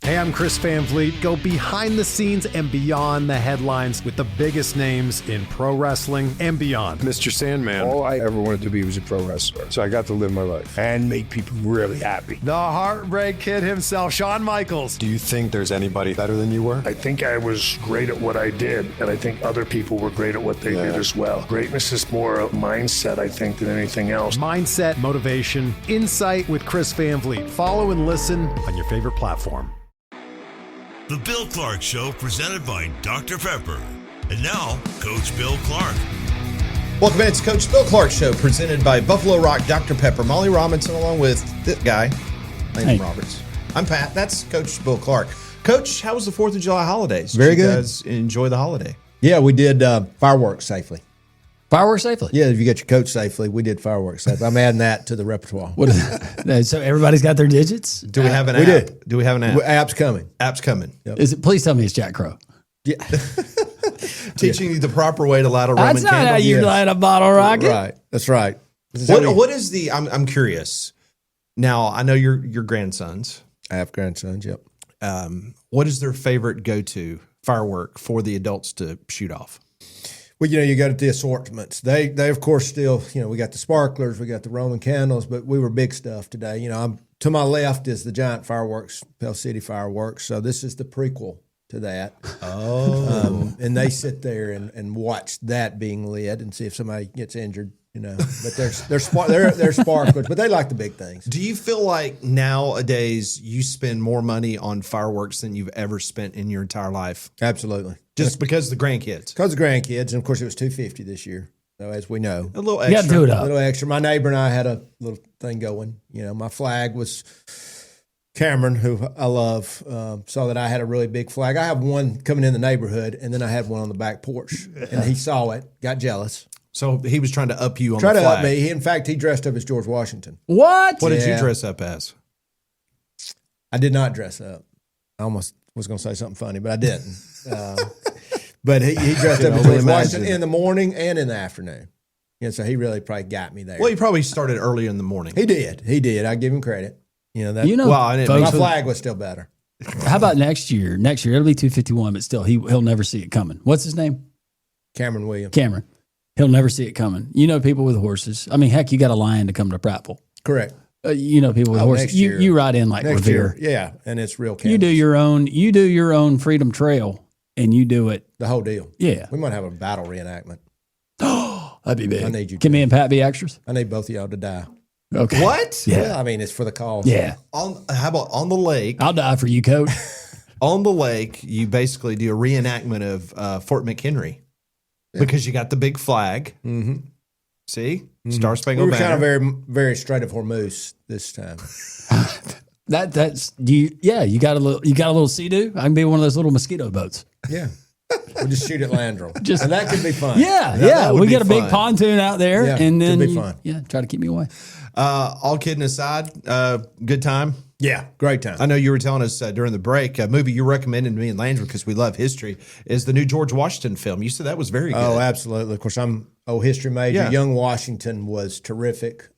Hey, I'm Chris Van Vliet. Go behind the scenes and beyond the headlines with the biggest names in pro wrestling and beyond. Mr. Sandman. All I ever wanted to be was a pro wrestler. So I got to live my life and make people really happy. The Heartbreak Kid himself, Shawn Michaels. Do you think there's anybody better than you were? I think I was great at what I did, and I think other people were great at what they did as well. Greatness is more a mindset, I think, than anything else. Mindset, motivation, insight with Chris Van Vliet. Follow and listen on your favorite platform. The Bill Clark Show, presented by Dr. Pepper. And now, Coach Bill Clark. Welcome in. It's Coach Bill Clark Show, presented by Buffalo Rock Dr. Pepper. Molly Robinson, along with this guy, Landon Roberts. I'm Pat. That's Coach Bill Clark. Coach, how was the 4th of July holidays? Very good. Did you guys enjoy the holiday? Yeah, we did fireworks safely. Fireworks safely? Yeah, if you get your coach safely, we did fireworks safely. I'm adding that to the repertoire. What is that? So everybody's got their digits? Do we have an we app? did. Do we have an app? App's coming. App's coming. Yep. Is it? Please tell me it's Jack Crow. Yeah. Teaching you the proper way to light a Roman That's not candle. how you light a bottle rocket. Right. That's right. What is the? I'm curious. Now I know your grandsons. I have grandsons. Yep. What is their favorite go-to firework for the adults to shoot off? Well, you go to the assortments. They of course still, we got the sparklers, we got the Roman candles, but we were big stuff today. I'm to my left is the giant fireworks, Pell City fireworks. So this is the prequel to that. Oh, and they sit there and watch that being lit and see if somebody gets injured. But they're sparklers, but they like the big things. do you feel like nowadays you spend more money on fireworks than you've ever spent in your entire life? Absolutely. Just because of the grandkids? Because of grandkids, and of course it was $250 this year. So as we know, A little You got extra. to do it a up. little extra. My neighbor and I had a little thing going. My flag was Cameron, who I love, saw that I had a really big flag. I have one coming in the neighborhood, and then I had one on the back porch, and he saw it, got jealous. So he was trying to up you on Tried the to flag. up me. In fact, he dressed up as George Washington. What? What did you Yeah. dress up as? I did not dress up. I almost was going to say something funny, but I didn't. But he dressed up as only George Washington imagine. in the morning and in the afternoon. So he really probably got me there. Well, he probably started early in the morning. He did. I give him credit. That. Well, I didn't my folks, flag was still better. how about next year? Next year, it'll be 251, but still, he'll never see it coming. What's his name? Cameron Williams. Cameron. He'll never see it coming. People with horses. I mean, heck, you got a lion to come to Prattville. Correct. People with horses. next year. You ride in like Next Revere. year, yeah, and it's real. You do your own Freedom Trail, and you do it. the whole deal. Yeah, We might have a battle reenactment. that'd be big. I need you Can to. me and Pat be extras? I need both of y'all to die. Okay. What? Yeah. Well, I mean, it's for the cause. Yeah, How about on the lake? I'll die for you, Coach. On the lake, you basically do a reenactment of Fort McHenry because you got the big flag. Mm-hmm. See? Star We Spangled were kind of Banner. very, very Strait of Hormuz this time. That's you. Yeah, you got a little sea-doo. I can be one of those little mosquito boats. Yeah. We'll just shoot at Landrel. Just- and that could be fun. Yeah. would We be get a big fun. pontoon out there, Yeah, and then it'd be fun. try to keep me away. All kidding aside, good time. Yeah. Great time. I know you were telling us during the break, a movie you recommended to me and Landry because we love history is the new George Washington film. You said that was very good. Oh, absolutely. Of course, I'm history major. Yeah. Young Washington was terrific.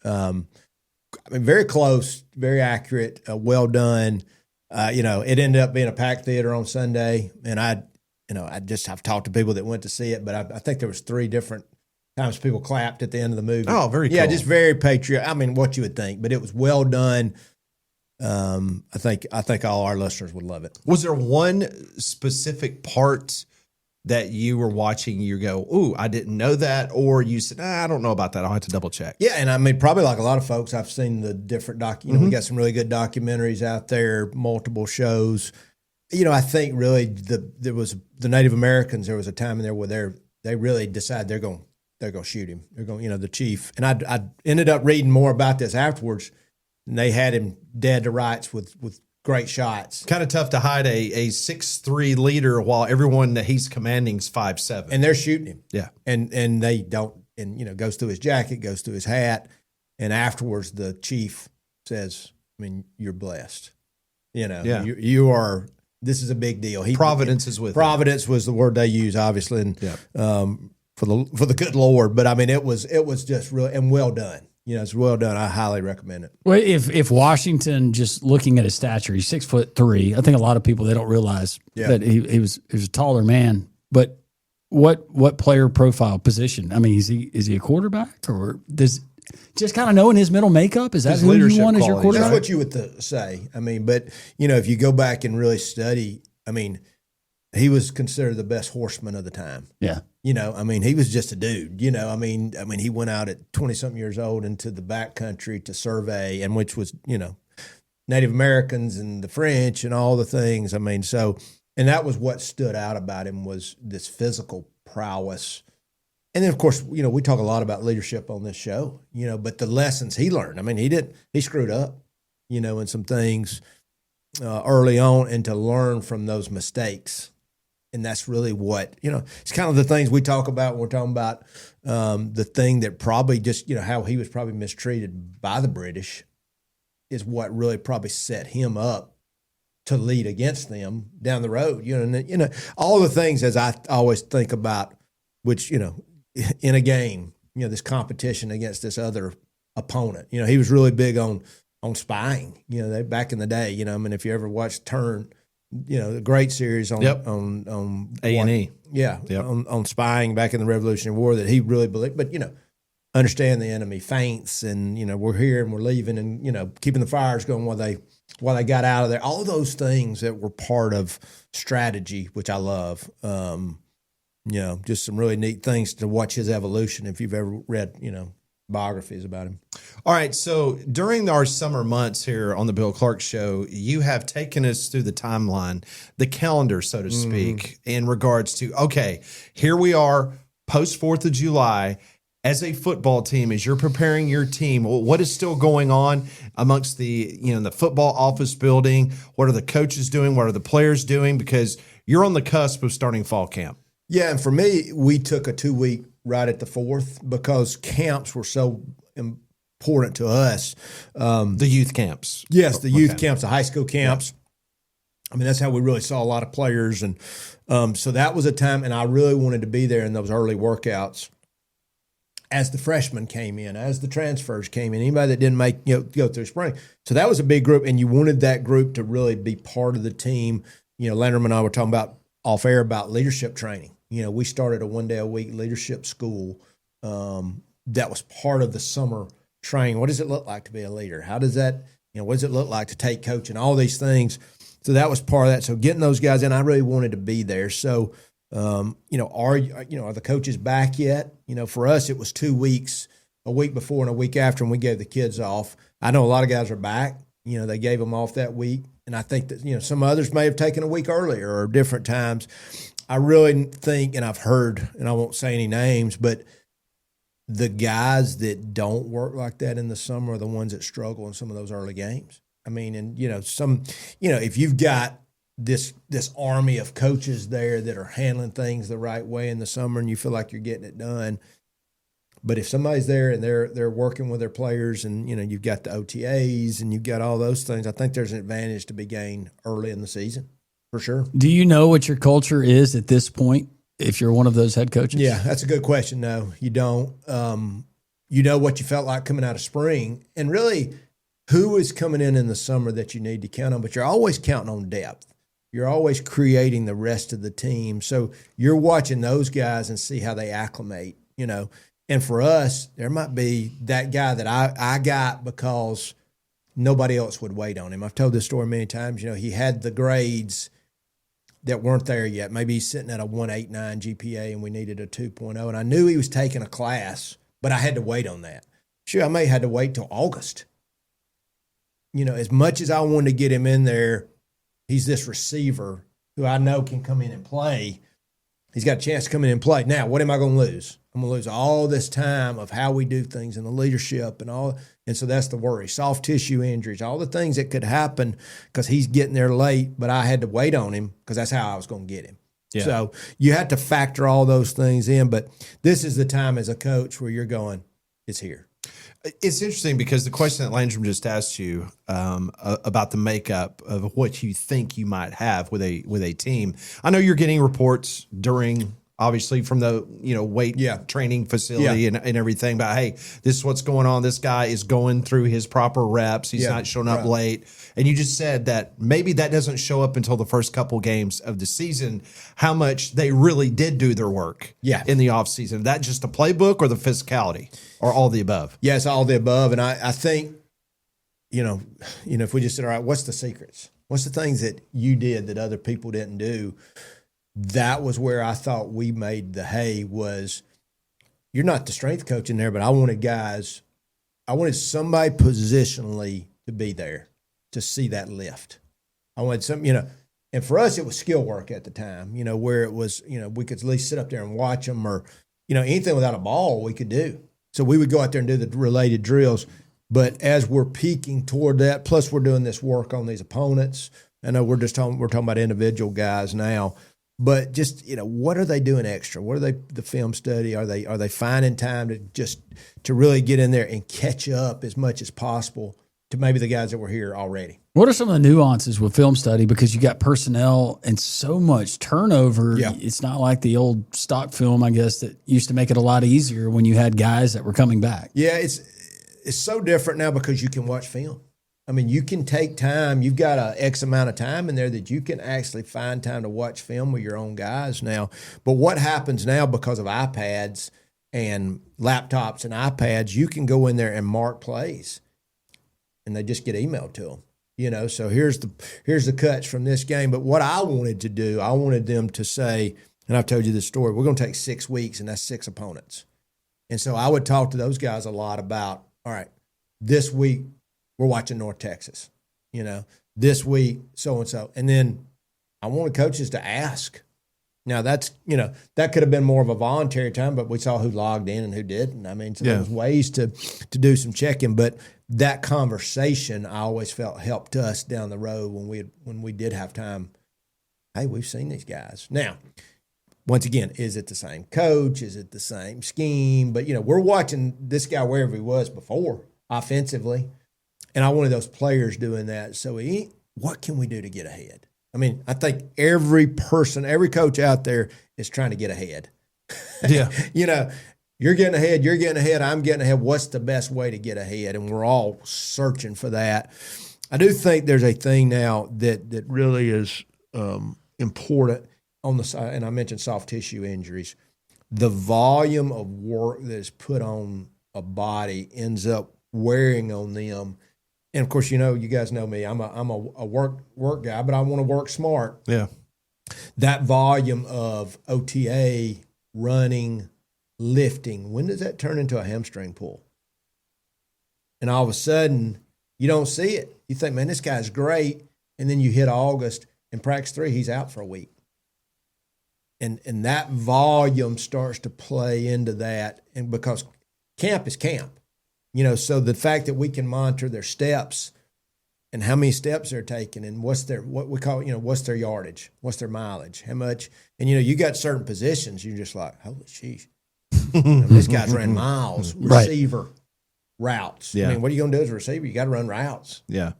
Very close, very accurate, well done. It ended up being a packed theater on Sunday, and I've talked to people that went to see it, but I think there was 3 different times people clapped at the end of the movie. Oh, very Yeah, cool. just very patriotic. I mean, what you would think, but it was well done. I think all our listeners would love it. Was there one specific part that you were watching, you go, ooh, I didn't know that, or you said, I don't know about that. I'll have to double check. Yeah, and I mean, probably like a lot of folks, I've seen the different we got some really good documentaries out there, multiple shows. I think really there was the Native Americans. There was a time in there where they really decided they're going to shoot him. They're going, the chief. And I ended up reading more about this afterwards, and they had him dead to rights with great shots. Kind of tough to hide a 6'3" leader while everyone that he's commanding is 5'7". And they're shooting him. Yeah. And they don't, and goes through his jacket, goes through his hat, and afterwards the chief says, you're blessed. Yeah. You are. This is a big deal. Providence is with him. Providence was the word they use, obviously, and for the good Lord. But I mean, it was just really and well done. It's well done. I highly recommend it. Well, if Washington, just looking at his stature, he's 6'3". I think a lot of people, they don't realize that he was a taller man. But what player profile position? I mean, is he a quarterback, or does just kind of knowing his mental makeup? Is that His who you leadership want as your qualities, quarterback? That's what you would say. I mean, but if you go back and really study, I mean, he was considered the best horseman of the time. Yeah. I mean, he was just a dude. I mean, he went out at 20-something years old into the backcountry to survey, and which was, Native Americans and the French and all the things. I mean, and that was what stood out about him, was this physical prowess. And then, of course, we talk a lot about leadership on this show, but the lessons he learned. I mean, he screwed up, in some things early on, and to learn from those mistakes. And that's really what, it's kind of the things we talk about when we're talking about the thing that probably just, how he was probably mistreated by the British is what really probably set him up to lead against them down the road. All the things, as I always think about, which, in a game, this competition against this other opponent. He was really big on spying, back in the day, if you ever watched Turn, the great series on A&E. Yeah. Yep. On spying back in the Revolutionary War, that he really believed, but understand the enemy feints, and we're here and we're leaving, and keeping the fires going while they got out of there. All those things that were part of strategy, which I love. Just some really neat things to watch his evolution, if you've ever read, biographies about him. All right. So during our summer months here on the Bill Clark Show, you have taken us through the timeline, the calendar, so to speak, in regards to, okay, here we are post 4th of July as a football team, as you're preparing your team. What is still going on amongst the football office building? What are the coaches doing? What are the players doing? Because you're on the cusp of starting fall camp. Yeah. And for me, we took a 2-week right at the 4th because camps were so important to us. The youth camps. Yes, the youth camps, the high school camps. Yeah. I mean, that's how we really saw a lot of players. And so that was a time, and I really wanted to be there in those early workouts as the freshmen came in, as the transfers came in, anybody that didn't go through spring. So that was a big group, and you wanted that group to really be part of the team. Landrum and I were talking about off air about leadership training. We started a 1-day-a-week leadership school that was part of the summer training. What does it look like to be a leader? How does that, what does it look like to take coaching? All these things. So that was part of that. So getting those guys in, I really wanted to be there. So, are the coaches back yet? For us, it was 2 weeks, a week before and a week after, and we gave the kids off. I know a lot of guys are back. They gave them off that week. And I think that, some others may have taken a week earlier or different times. I really think, and I've heard, and I won't say any names, but the guys that don't work like that in the summer are the ones that struggle in some of those early games. I mean, and, if you've got this army of coaches there that are handling things the right way in the summer and you feel like you're getting it done, but if somebody's there and they're working with their players and, you've got the OTAs and you've got all those things, I think there's an advantage to be gained early in the season. For sure. Do you know what your culture is at this point if you're one of those head coaches? Yeah, that's a good question. No, you don't. You know what you felt like coming out of spring, and really who is coming in the summer that you need to count on, but you're always counting on depth. You're always creating the rest of the team. So you're watching those guys and see how they acclimate, And for us, there might be that guy that I got because nobody else would wait on him. I've told this story many times. He had the grades that weren't there yet. Maybe he's sitting at a 1.89 GPA and we needed a 2.0. And I knew he was taking a class, but I had to wait on that. Sure, I may have had to wait till August. As much as I wanted to get him in there, he's this receiver who I know can come in and play. He's got a chance to come in and play. Now, what am I going to lose? I'm going to lose all this time of how we do things and the leadership and all. And so that's the worry. Soft tissue injuries, all the things that could happen because he's getting there late, but I had to wait on him because that's how I was going to get him. Yeah. So you have to factor all those things in. But this is the time as a coach where you're going, it's here. It's interesting because the question that Landrum just asked you about the makeup of what you think you might have with a team. I know you're getting reports during obviously from the weight training facility and everything. But hey, this is what's going on. This guy is going through his proper reps. He's not showing up late. And you just said that maybe that doesn't show up until the first couple games of the season, how much they really did do their work in the offseason. That just the playbook or the physicality or all the above? Yes, all the above. And I think, if we just said, all right, what's the secrets? What's the things that you did that other people didn't do? That was where I thought we made the hay was you're not the strength coach in there, but I wanted somebody positionally to be there to see that lift. I wanted some, and for us, it was skill work at the time, where it was, we could at least sit up there and watch them or, anything without a ball we could do. So we would go out there and do the related drills. But as we're peaking toward that, plus we're doing this work on these opponents. I know we're talking about individual guys now. But just, what are they doing extra? What are the film study? Are they finding time to really get in there and catch up as much as possible to maybe the guys that were here already? What are some of the nuances with film study? Because you got personnel and so much turnover. Yeah. It's not like the old stock film, I guess, that used to make it a lot easier when you had guys that were coming back. Yeah, it's so different now because you can watch film. I mean, you can take time. You've got a X amount of time in there that you can actually find time to watch film with your own guys now. But what happens now because of iPads and laptops and iPads, you can go in there and mark plays, and they just get emailed to them. So here's the cuts from this game. But what I wanted to do, I wanted them to say, and I've told you this story, we're going to take 6 weeks, and that's 6 opponents. And so I would talk to those guys a lot about, all right, this week, we're watching North Texas, this week, so-and-so. And then I wanted coaches to ask. Now, that's, that could have been more of a voluntary time, but we saw who logged in and who didn't. I mean, so there was ways to do some checking. But that conversation, I always felt helped us down the road when we did have time. Hey, we've seen these guys. Now, once again, is it the same coach? Is it the same scheme? But, we're watching this guy wherever he was before offensively. And I wanted those players doing that. So what can we do to get ahead? I mean, I think every coach out there is trying to get ahead. Yeah. You're getting ahead, I'm getting ahead. What's the best way to get ahead? And we're all searching for that. I do think there's a thing now that really is important on the side, and I mentioned soft tissue injuries. The volume of work that is put on a body ends up wearing on them. And of course, you guys know me. I'm a work guy, but I want to work smart. Yeah. That volume of OTA, running, lifting, when does that turn into a hamstring pull? And all of a sudden, you don't see it. You think, man, this guy's great. And then you hit August and practice 3, he's out for a week. And that volume starts to play into that. And because camp is camp. So the fact that we can monitor their steps and how many steps they're taking and what's their yardage, what's their mileage, how much. And, you got certain positions, you're just like, holy sheesh. This guy's ran miles, receiver routes. Yeah. I mean, what are you going to do as a receiver? You got to run routes. Yeah.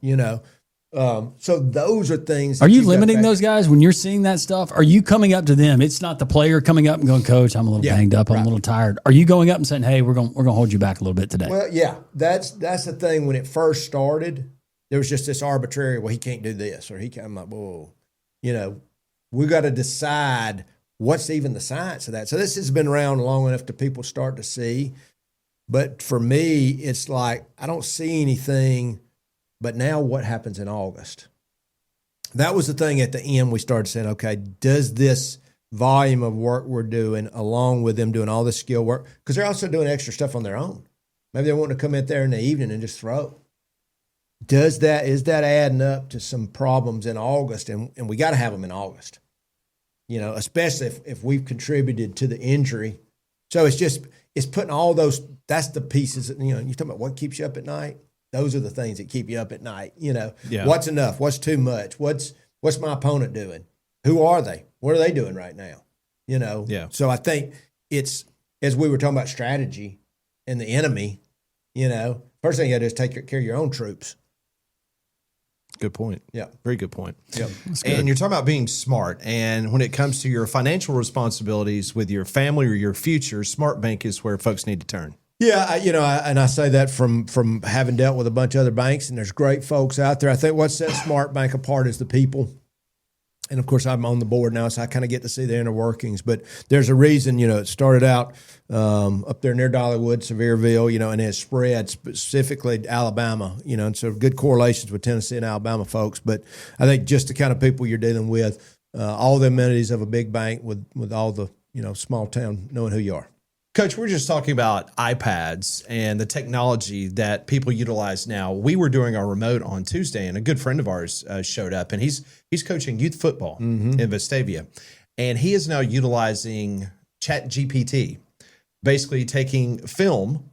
So those are things. Are you limiting those guys when you're seeing that stuff? Are you coming up to them? It's not the player coming up and going, Coach, I'm a little banged up. I'm a little tired. Are you going up and saying, hey, we're going to hold you back a little bit today? Well, yeah, that's the thing. When it first started, there was just this arbitrary, well, he can't do this, or he can't. I'm like, whoa, we got to decide what's even the science of that. So this has been around long enough to people start to see. But for me, it's like, I don't see anything. But now what happens in August? That was the thing at the end. We started saying, okay, does this volume of work we're doing, along with them doing all this skill work, because they're also doing extra stuff on their own. Maybe they want to come in there in the evening and just throw. Is that adding up to some problems in August? And we got to have them in August, especially if we've contributed to the injury. So it's putting all those, that's the pieces, you're talking about what keeps you up at night. Those are the things that keep you up at night. What's enough? What's too much? What's my opponent doing? Who are they? What are they doing right now? Yeah. So I think it's, as we were talking about strategy and the enemy, first thing you got to do is take care of your own troops. Good point. Yeah. Very good point. Yep. And you're talking about being smart. And when it comes to your financial responsibilities with your family or your future, Smart Bank is where folks need to turn. Yeah, I say that from having dealt with a bunch of other banks, and there's great folks out there. I think what sets Smart Bank apart is the people. And, of course, I'm on the board now, so I kind of get to see the inner workings. But there's a reason, it started out up there near Dollywood, Sevierville, and it spread specifically to Alabama, and so good correlations with Tennessee and Alabama folks. But I think just the kind of people you're dealing with, all the amenities of a big bank with all the, small town, knowing who you are. Coach, we're just talking about iPads and the technology that people utilize now. We were doing our remote on Tuesday, and a good friend of ours showed up, and he's coaching youth football in Vestavia, and he is now utilizing ChatGPT, basically taking film,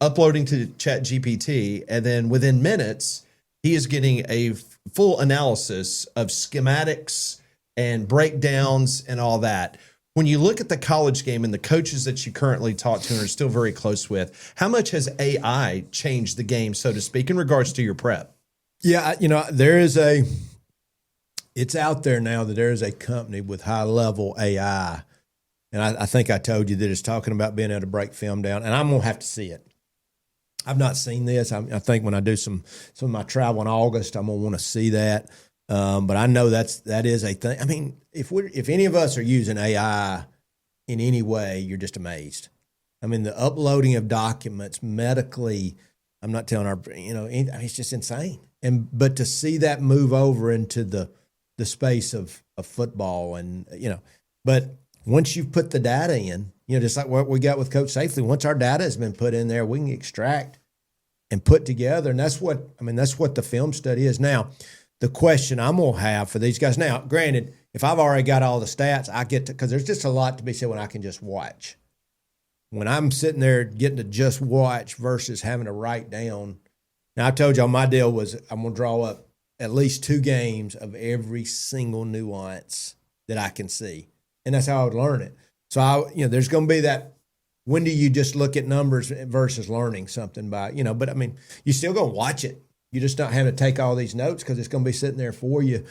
uploading to ChatGPT, and then within minutes, he is getting a full analysis of schematics and breakdowns and all that. When you look at the college game and the coaches that you currently talk to and are still very close with, how much has AI changed the game, so to speak, in regards to your prep? Yeah, it's out there now that there is a company with high-level AI, and I think I told you that it's talking about being able to break film down, and I'm going to have to see it. I've not seen this. I think when I do some of my travel in August, I'm going to want to see that. But I know that is a thing. I mean, if any of us are using AI in any way, you're just amazed. I mean, the uploading of documents medically, I'm not telling it's just insane. But to see that move over into the space of football and, but once you've put the data in, just like what we got with Coach Safely, once our data has been put in there, we can extract and put together. And that's what the film study is now. The question I'm going to have for these guys now, granted, if I've already got all the stats, I get to, because there's just a lot to be said when I can just watch. When I'm sitting there getting to just watch versus having to write down. Now, I told y'all my deal was I'm going to draw up at least 2 games of every single nuance that I can see. And that's how I would learn it. So, there's going to be that, when do you just look at numbers versus learning something by, but I mean, you're still going to watch it. You just not having to take all these notes because it's going to be sitting there for you.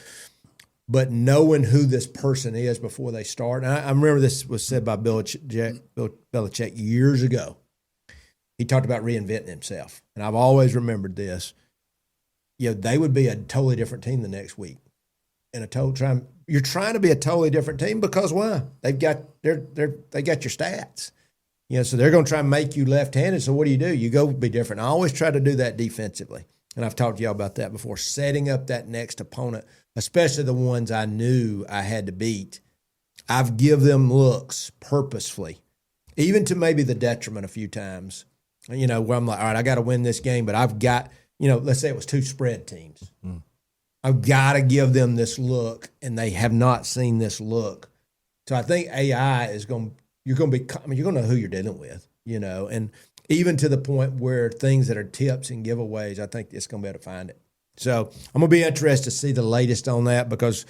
But knowing who this person is before they start. And I remember this was said by Bill Belichick years ago. He talked about reinventing himself. And I've always remembered this. They would be a totally different team the next week. And you're trying to be a totally different team because why? They got your stats. So they're going to try and make you left-handed. So what do? You go be different. I always try to do that defensively. And I've talked to y'all about that before, setting up that next opponent, especially the ones I knew I had to beat. I've give them looks purposefully, even to maybe the detriment a few times, where I'm like, all right, I got to win this game, but I've got, let's say it was 2 spread teams. I've got to give them this look, and they have not seen this look. So I think AI is you're going to know who you're dealing with, and even to the point where things that are tips and giveaways, I think it's going to be able to find it. So I'm going to be interested to see the latest on that because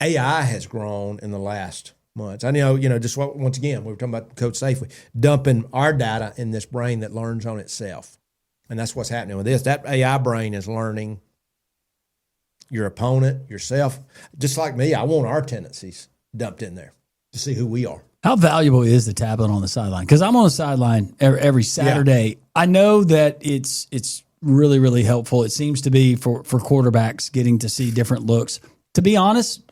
AI has grown in the last months. I know, once again, we were talking about Coach Safely, dumping our data in this brain that learns on itself. And that's what's happening with this. That AI brain is learning your opponent, yourself. Just like me, I want our tendencies dumped in there to see who we are. How valuable is the tablet on the sideline? Because I'm on the sideline every Saturday. Yeah. I know that it's really, really helpful. It seems to be for quarterbacks getting to see different looks. To be honest,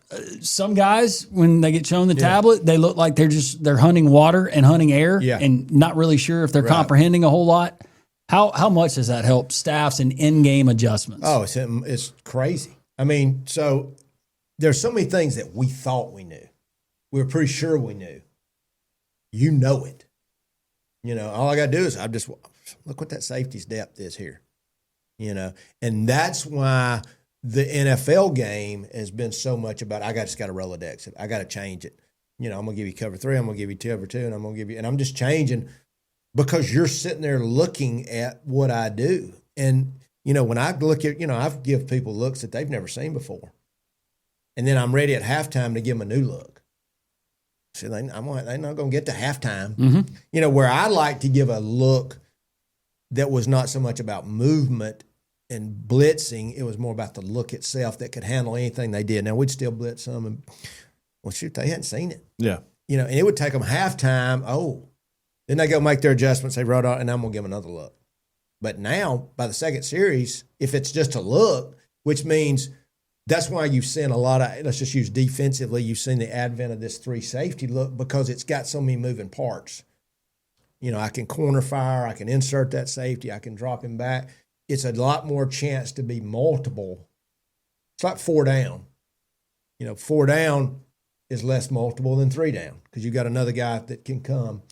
some guys, when they get shown the tablet, they look like they're hunting water and hunting air and not really sure if they're comprehending a whole lot. How much does that help staffs and in-game adjustments? Oh, it's crazy. I mean, so there's so many things that we thought we knew. We were pretty sure we knew. You know it. All I got to do is I just look what that safety's depth is here. And that's why the NFL game has been so much about I just got to Rolodex it. I got to change it. I'm going to give you cover 3. I'm going to give you cover 2, and I'm going to give you, and I'm just changing because you're sitting there looking at what I do. And, when I look at, I give people looks that they've never seen before. And then I'm ready at halftime to give them a new look. So they're not going to get to halftime. Where I like to give a look that was not so much about movement and blitzing, it was more about the look itself that could handle anything they did. Now, we'd still blitz some, and, well, shoot, they hadn't seen it. Yeah. You know, and it would take them halftime. Then they go make their adjustments. They wrote out, and I'm going to give them another look. But now, by the second series, if it's just a look, which means that's why you've seen a lot of, let's just use defensively, you've seen the advent of this 3 safety look because it's got so many moving parts. You know, I can corner fire, I can insert that safety, I can drop him back. It's a lot more chance to be multiple. It's like 4 down. You know, 4 down is less multiple than 3 down because you got another guy that can come.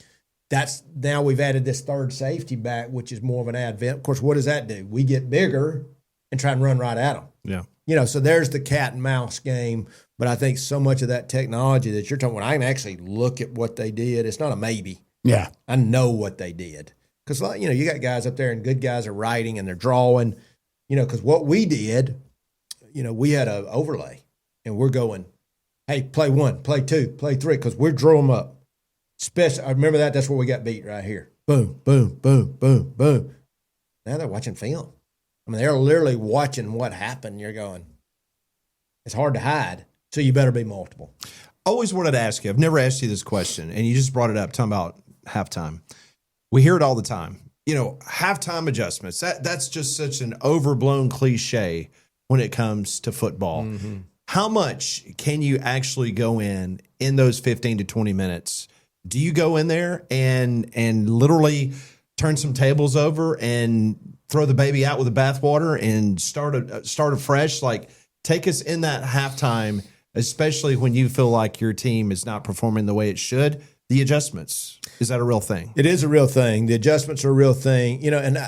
That's now we've added this 3rd safety back, which is more of an advent. Of course, what does that do? We get bigger and try and run right at them. Yeah. You know, so there's the cat and mouse game. But I think so much of that technology that you're talking about, I can actually look at what they did. It's not a maybe. Yeah. I know what they did. Because, you know, you got guys up there and good guys are writing and they're drawing, you know, because what we did, you know, we had an overlay and we're going, hey, play 1, play 2, play 3, because we're drawing them up. I remember that's where we got beat right here. Boom, boom, boom, boom, boom. Now they're watching film. I mean, they're literally watching what happened. You're going, it's hard to hide, so you better be multiple. Always wanted to ask you, I've never asked you this question, and you just brought it up, talking about halftime. We hear it all the time. You know, halftime adjustments, that's just such an overblown cliche when it comes to football. Mm-hmm. How much can you actually go in those 15 to 20 minutes? Do you go in there and literally turn some tables over and throw the baby out with the bathwater and start afresh? Like, take us in that halftime, especially when you feel like your team is not performing the way it should. The adjustments, is that a real thing? It is a real thing. The adjustments are a real thing. You know, and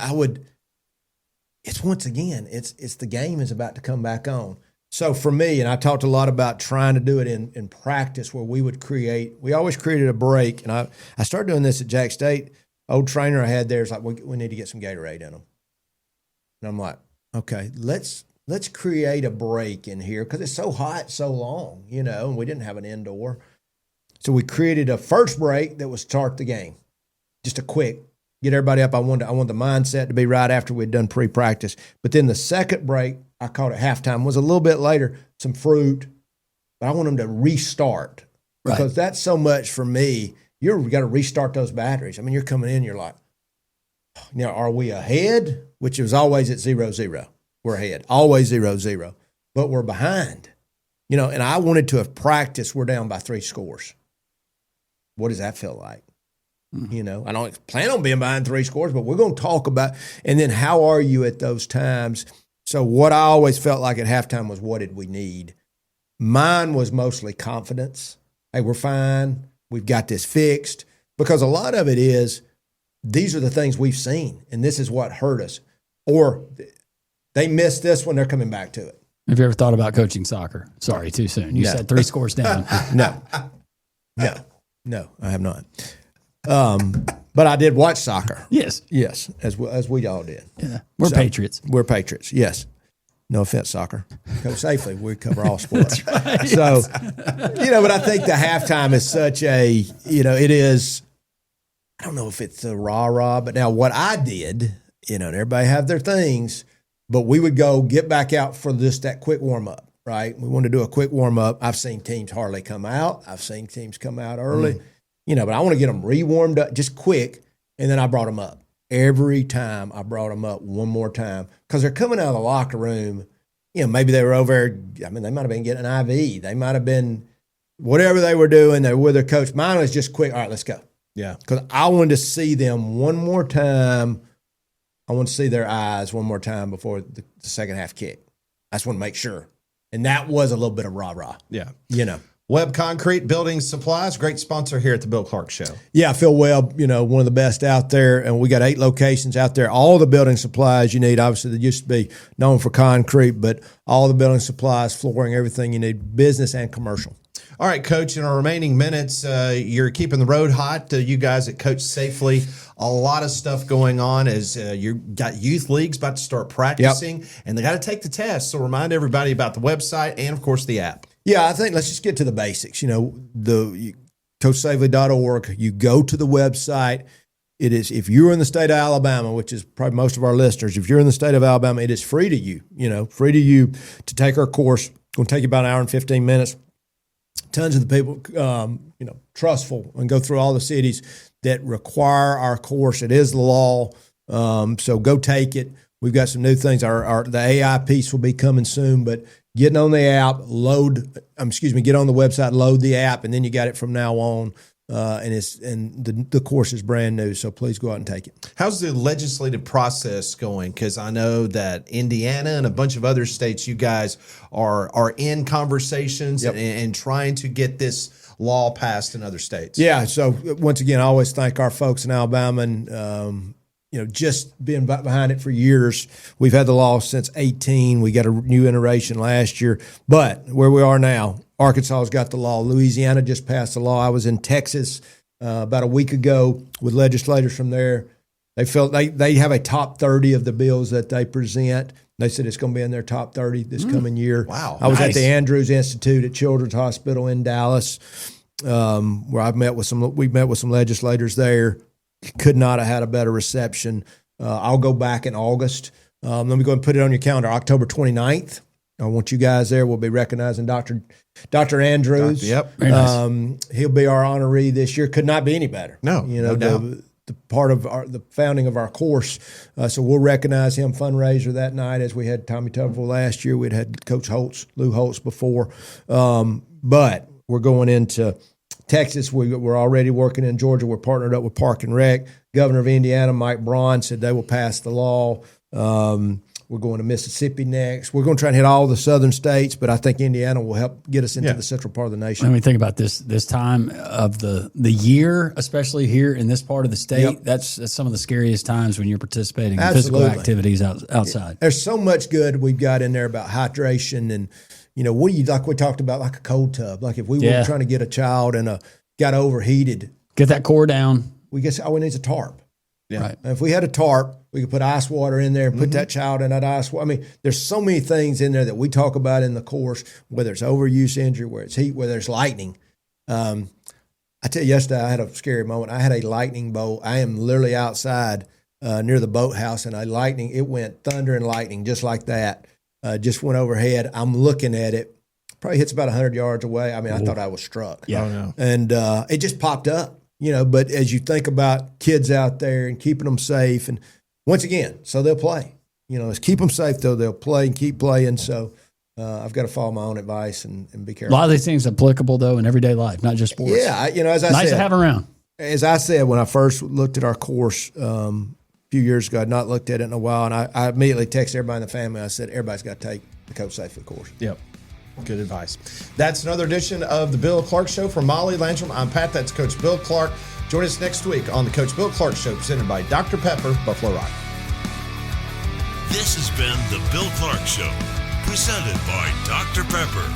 it's once again, it's the game is about to come back on. So for me, and I talked a lot about trying to do it in practice where we always created a break. And I started doing this at Jack State. Old trainer I had there is like, we need to get some Gatorade in them. And I'm like, okay, let's create a break in here because it's so hot so long, you know, and we didn't have an indoor. So we created a first break that was start the game. Just a quick, get everybody up. I want the mindset to be right after we'd done pre-practice. But then the second break, I called it halftime, was a little bit later, some fruit. But I want them to restart because that's so much for me. You've got to restart those batteries. I mean, you're coming in, you're like, you know, are we ahead? Which is always at 0-0. We're ahead, always 0-0. But we're behind. You know, and I wanted to have practiced, we're down by 3 scores. What does that feel like? You know, I don't plan on being behind 3 scores, but we're going to talk about, and then how are you at those times? So what I always felt like at halftime was, what did we need? Mine was mostly confidence. Hey, we're fine. We've got this fixed. Because a lot of it is, these are the things we've seen, and this is what hurt us. Or they missed this when they're coming back to it. Have you ever thought about coaching soccer? Sorry, too soon. You said 3 scores down. No, I have not. But I did watch soccer. Yes, as we all did. Yeah, we're Patriots. We're Patriots. Yes. No offense, soccer. Coach Safely, we cover all sports. That's right. So, you know, but I think the halftime is such a, you know, it is. I don't know if it's a rah-rah, but now what I did, you know, and everybody have their things, but we would go get back out for that quick warm-up, right? We wanted to do a quick warm-up. I've seen teams hardly come out. I've seen teams come out early. You know, but I want to get them re-warmed up just quick, and then I brought them up. Every time I brought them up one more time because they're coming out of the locker room. You know, maybe they were over there. I mean, they might have been getting an IV. They might have been whatever they were doing. They were with their coach. Mine was just quick. All right, let's go. Yeah. Because I wanted to see them one more time. I want to see their eyes one more time before the second half kick. I just want to make sure. And that was a little bit of rah-rah. Yeah. You know. Webb Concrete Building Supplies, great sponsor here at the Bill Clark Show. Yeah, Phil Webb, you know, one of the best out there, and we got 8 locations out there. All the building supplies you need. Obviously, they used to be known for concrete, but all the building supplies, flooring, everything you need, business and commercial. All right, Coach, in our remaining minutes, you're keeping the road hot. You guys at Coach Safely, a lot of stuff going on as you got youth leagues about to start practicing, and they got to take the test. So remind everybody about the website and, of course, the app. Yeah, I think let's just get to the basics. You know, CoachSafely.org, you go to the website, It is, if you're in the state of Alabama, which is probably most of our listeners, if you're in the state of Alabama, it is free to you, free to you to take our course. It's going to take you about an hour and 15 minutes. Tons of the people, trustful, and go through all the cities that require our course. It is the law. So go take it. We've got some new things. The AI piece will be coming soon, but getting on the app, get on the website, load the app, and then you got it from now on. And the course is brand new, so please go out and take it. How's the legislative process going? Because I know that Indiana and a bunch of other states, you guys are in conversations and trying to get this law passed in other states. Yeah. So once again, I always thank our folks in Alabama and just being behind it for years. We've had the law since 2018. We got a new iteration last year, but where we are now, Arkansas has got the law. Louisiana just passed the law. I was in Texas about a week ago with legislators from there. They felt they have a top 30 of the bills that they present. They said it's going to be in their top 30 this coming year. Wow. I was at the Andrews Institute at Children's Hospital in Dallas, where we met with some legislators there. Could not have had a better reception. I'll go back in August. Let me go and put it on your calendar. October 29th. I want you guys there. We'll be recognizing Dr. Andrews. Very nice. He'll be our honoree this year. Could not be any better. No doubt. The part of the founding of our course. So we'll recognize him, fundraiser that night, as we had Tommy Tuberville last year. We'd had Coach Lou Holtz before. But we're going into Texas. We're already working in Georgia. We're partnered up with Park and Rec. Governor of Indiana, Mike Braun, said they will pass the law. We're going to Mississippi next. We're going to try and hit all the southern states, but I think Indiana will help get us into the central part of the nation. When we think about this time of the year, especially here in this part of the state, that's some of the scariest times when you're participating in physical activities outside. There's so much good we've got in there about hydration and, what do you, like we talked about, like a cold tub. Like if we were trying to get a child and got overheated. Get that core down. We guess all we need is a tarp. Yeah. Right. And if we had a tarp, we could put ice water in there and put that child in that ice water. I mean, there's so many things in there that we talk about in the course, whether it's overuse injury, whether it's heat, whether it's lightning. I tell you, yesterday I had a scary moment. I had a lightning bolt. I am literally outside near the boathouse, and it went thunder and lightning just like that. Just went overhead. I'm looking at it. Probably hits about 100 yards away. I mean, I thought I was struck. Yeah. Oh, no. And it just popped up. But as you think about kids out there and keeping them safe, and once again, so they'll play. Let's keep them safe, though. They'll play and keep playing. So I've got to follow my own advice and be careful. A lot of these things are applicable, though, in everyday life, not just sports. Yeah, as I said. Nice to have around. As I said, when I first looked at our course a few years ago, I'd not looked at it in a while, and I immediately texted everybody in the family. I said, everybody's got to take the Coach Safely course. Yep. Good advice. That's another edition of the Bill Clark Show. For Molly Landrum, I'm Pat. That's Coach Bill Clark. Join us next week on the Coach Bill Clark Show, presented by Dr. Pepper, Buffalo Rock. This has been the Bill Clark Show, presented by Dr. Pepper.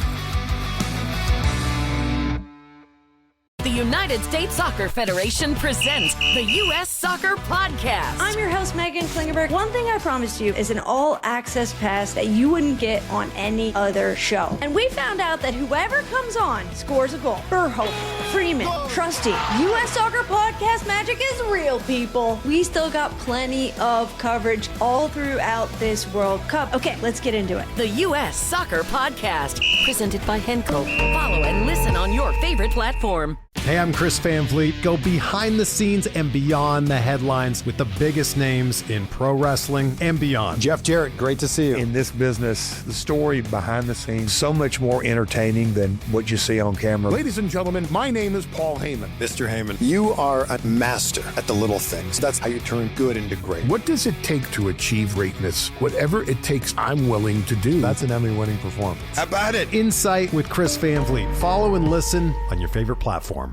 The United States Soccer Federation presents the U.S. Soccer Podcast. I'm your host, Megan Klingenberg. One thing I promised you is an all-access pass that you wouldn't get on any other show. And we found out that whoever comes on scores a goal. Burhope, Freeman, Trusty. U.S. Soccer Podcast magic is real, people. We still got plenty of coverage all throughout this World Cup. Okay, let's get into it. The U.S. Soccer Podcast, presented by Henco. Follow and listen on your favorite platform. Hey, I'm Chris Van Vliet. Go behind the scenes and beyond the headlines with the biggest names in pro wrestling and beyond. Jeff Jarrett, great to see you. In this business, the story behind the scenes, so much more entertaining than what you see on camera. Ladies and gentlemen, my name is Paul Heyman. Mr. Heyman, you are a master at the little things. That's how you turn good into great. What does it take to achieve greatness? Whatever it takes, I'm willing to do. That's an Emmy-winning performance. How about it? Insight with Chris Van Vliet. Follow and listen on your favorite platform.